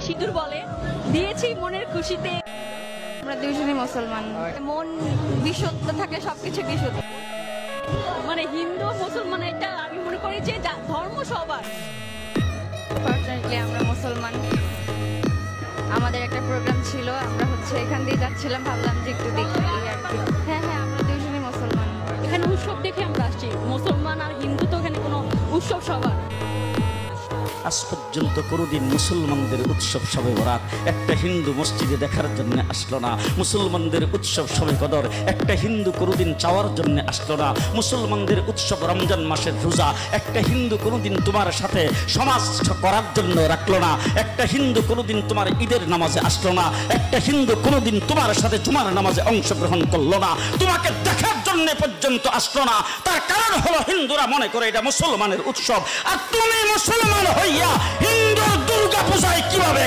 সিঁদুর বলে, দিয়েছি মনের খুশিতে। আমরা দুইজনই মুসলমান। মন বিশুদ্ধ থাকলে সবকিছু বিশুদ্ধ। মানে হিন্দু মুসলমান এটা আমি মনে করি যে ধর্ম সবার। ফরচুনেটলি আমরা মুসলমান। আমাদের একটা প্রোগ্রাম ছিল, আমরা এখান দিয়ে যাচ্ছিলাম, ভাবলাম যে একটু দেখি আর কি। হ্যাঁ হ্যাঁ, আমরা দুইজনই মুসলমান। এখানে উৎসব দেখে আমরা আসছি, মুসলমান আর হিন্দু তো এখানে কোনো উৎসব সবার। আজ পর্যন্ত কোনোদিন মুসলমানদের উৎসব শবে বরাত একটা হিন্দু মসজিদে দেখার জন্য আসলো না। মুসলমানদের উৎসব শবে কদর একটা হিন্দু কোনোদিন চাওয়ার জন্য আসলো না। মুসলমানদের উৎসব রমজান মাসের রোজা একটা হিন্দু কোনোদিন তোমার সাথে সমাজ করার জন্য রাখলো না। একটা হিন্দু কোনোদিন তোমার ঈদের নামাজে আসলো না। একটা হিন্দু কোনোদিন তোমার সাথে জুমার নামাজে অংশগ্রহণ করলো না। তোমাকে দেখার জন্য পর্যন্ত আসলো না। তার কারণ হলো হিন্দুরা মনে করে এটা মুসলমানের উৎসব, আর তুমি মুসলমান হইয়া হিন্দুর দুর্গা পূজায় কিভাবে